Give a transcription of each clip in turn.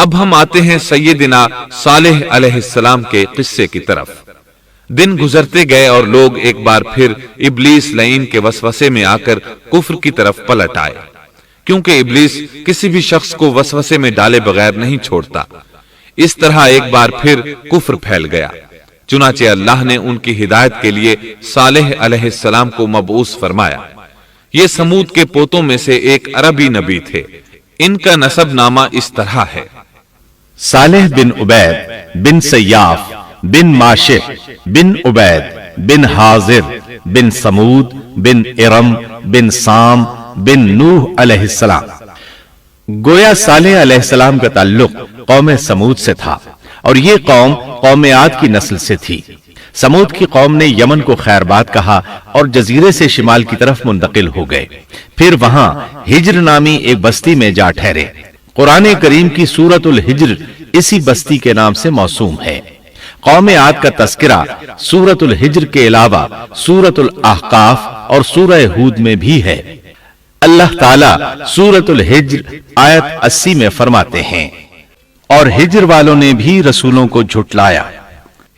اب ہم آتے ہیں سیدنا صالح علیہ السلام کے قصے کی طرف۔ دن گزرتے گئے اور لوگ ایک بار پھر ابلیس لعین کے وسوسے میں آ کر کفر کی طرف پلٹ آئے، کیونکہ ابلیس کسی بھی شخص کو وسوسے میں ڈالے بغیر نہیں چھوڑتا۔ اس طرح ایک بار پھر کفر پھیل گیا، چنانچہ اللہ نے ان کی ہدایت کے لیے صالح علیہ السلام کو مبعوث فرمایا۔ یہ سمود کے پوتوں میں سے ایک عربی نبی تھے۔ ان کا نسب نامہ اس طرح ہے: صالح بن عبید بن سیاف بن ماشح بن عبید بن حاضر بن سمود بن ارم بن سام بن نوح علیہ السلام۔ گویا صالح علیہ السلام کا تعلق قوم سمود سے تھا، اور یہ قوم عاد کی نسل سے تھی۔ سمود کی قوم نے یمن کو خیر باد کہا اور جزیرے سے شمال کی طرف منتقل ہو گئے، پھر وہاں ہجر نامی ایک بستی میں جا ٹھہرے۔ قرآن کریم کی سورۃ الحجر اسی بستی کے نام سے موسوم ہے۔ قوم عاد کا تذکرہ سورۃ الحجر کے علاوہ سورۃ الاحقاف اور سورہ ہود میں بھی ہے۔ اللہ تعالیٰ سورۃ الحجر آیت 80 میں فرماتے ہیں، اور ہجر والوں نے بھی رسولوں کو جھٹلایا۔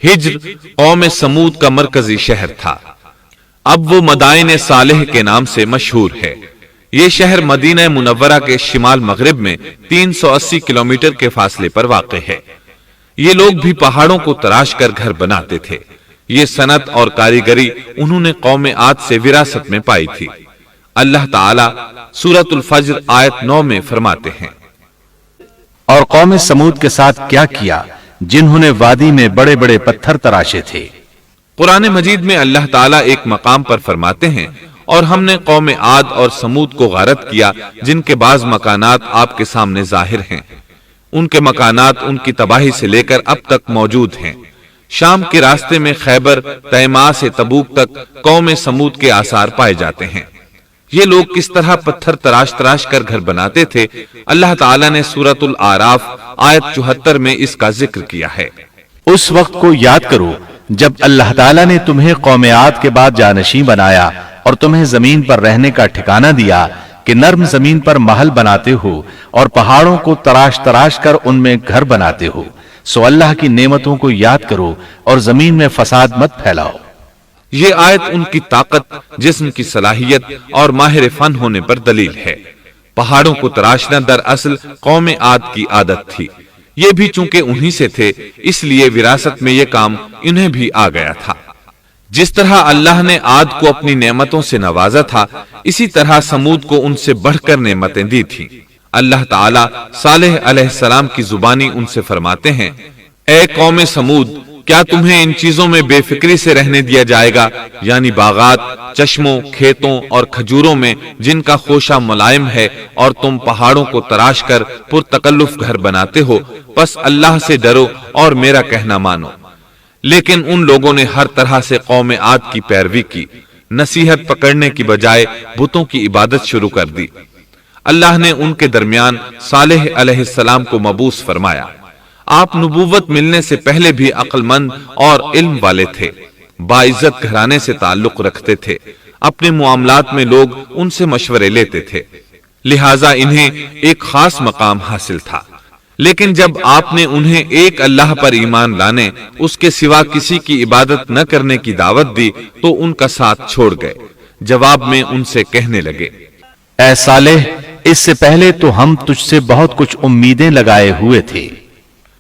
ہجر قوم سمود کا مرکزی شہر تھا۔ اب وہ مدائن صالح کے نام سے مشہور ہے۔ یہ شہر مدینہ منورہ کے شمال مغرب میں 380 کلومیٹر کے فاصلے پر واقع ہے۔ یہ لوگ بھی پہاڑوں کو تراش کر گھر بناتے تھے۔ یہ صنعت اور کاریگری انہوں نے قوم عاد سے وراثت میں پائی تھی۔ اللہ تعالیٰ سورۃ الفجر آیت 9 میں فرماتے ہیں، اور قوم سمود کے ساتھ کیا کیا جنہوں نے وادی میں بڑے بڑے پتھر تراشے تھے۔ قرآن مجید میں اللہ تعالیٰ ایک مقام پر فرماتے ہیں، اور ہم نے قوم عاد اور سمود کو غارت کیا جن کے بعض مکانات آپ کے سامنے ظاہر ہیں۔ ان کے مکانات ان کی تباہی سے لے کر اب تک موجود ہیں۔ شام کے راستے میں خیبر، تیما سے تبوک تک قوم سمود کے آثار پائے جاتے ہیں۔ یہ لوگ کس طرح پتھر تراش تراش کر گھر بناتے تھے، اللہ تعالیٰ نے سورۃ الاعراف آیت 74 میں اس کا ذکر کیا ہے۔ اس وقت کو یاد کرو جب اللہ تعالیٰ نے تمہیں قوم عاد کے بعد جانشین بنایا اور تمہیں زمین پر رہنے کا ٹھکانہ دیا کہ نرم زمین پر محل بناتے ہو اور پہاڑوں کو تراش تراش کر ان میں گھر بناتے ہو۔ سو اللہ کی نعمتوں کو یاد کرو اور زمین میں فساد مت پھیلاؤ۔ یہ آیت ان کی طاقت، جسم کی صلاحیت اور ماہر فن ہونے پر دلیل ہے۔ پہاڑوں کو تراشنا دراصل قوم عاد کی عادت تھی۔ یہ بھی چونکہ انہی سے تھے، اس لیے وراثت میں یہ کام انہیں بھی آ گیا تھا۔ جس طرح اللہ نے عاد کو اپنی نعمتوں سے نوازا تھا، اسی طرح سمود کو ان سے بڑھ کر نعمتیں دی تھیں۔ اللہ تعالیٰ صالح علیہ السلام کی زبانی ان سے فرماتے ہیں، اے قوم سمود، کیا تمہیں ان چیزوں میں بے فکری سے رہنے دیا جائے گا، یعنی باغات، چشموں، کھیتوں اور کھجوروں میں جن کا خوشہ ملائم ہے، اور تم پہاڑوں کو تراش کر پرتکلف گھر بناتے ہو؟ پس اللہ سے ڈرو اور میرا کہنا مانو۔ لیکن ان لوگوں نے ہر طرح سے قوم عاد کی پیروی کی، نصیحت پکڑنے کی بجائے بتوں کی عبادت شروع کر دی۔ اللہ نے ان کے درمیان صالح علیہ السلام کو مبعوث فرمایا۔ آپ نبوت ملنے سے پہلے بھی عقل مند اور علم والے تھے، باعزت گھرانے سے تعلق رکھتے تھے، اپنے معاملات میں لوگ ان سے مشورے لیتے تھے، لہٰذا انہیں ایک خاص مقام حاصل تھا۔ لیکن جب آپ نے انہیں ایک اللہ پر ایمان لانے، اس کے سوا کسی کی عبادت نہ کرنے کی دعوت دی تو ان کا ساتھ چھوڑ گئے۔ جواب میں ان سے کہنے لگے، اے صالح، اس سے پہلے تو ہم تجھ سے بہت کچھ امیدیں لگائے ہوئے تھے۔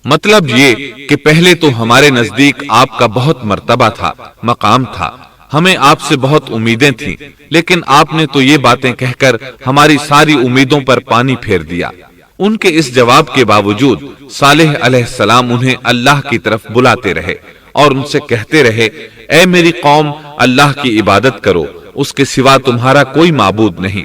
مطلب یہ کہ پہلے تو ہمارے نزدیک آپ کا بہت مرتبہ تھا، مقام تھا، ہمیں آپ سے بہت امیدیں تھیں، لیکن آپ نے تو یہ باتیں کہہ کر ہماری ساری امیدوں پر پانی پھیر دیا۔ ان کے اس جواب کے باوجود صالح علیہ السلام انہیں اللہ کی طرف بلاتے رہے اور ان سے کہتے رہے، اے میری قوم، اللہ کی عبادت کرو، اس کے سوا تمہارا کوئی معبود نہیں۔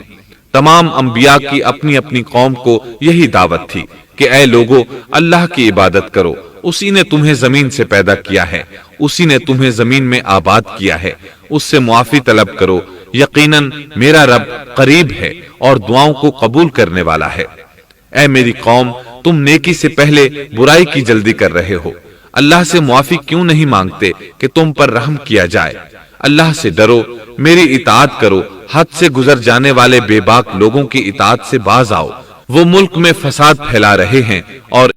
تمام انبیاء کی اپنی اپنی قوم کو یہی دعوت تھی کہ اے لوگو، اللہ کی عبادت کرو، اسی نے تمہیں زمین سے پیدا کیا ہے، اسی نے تمہیں زمین میں آباد کیا ہے، اس سے معافی طلب کرو، یقیناً میرا رب قریب ہے اور دعاؤں کو قبول کرنے والا ہے۔ اے میری قوم، تم نیکی سے پہلے برائی کی جلدی کر رہے ہو، اللہ سے معافی کیوں نہیں مانگتے کہ تم پر رحم کیا جائے؟ اللہ سے ڈرو، میری اطاعت کرو، حد سے گزر جانے والے بے باک لوگوں کی اطاعت سے باز آؤ، وہ ملک میں فساد پھیلا رہے ہیں اور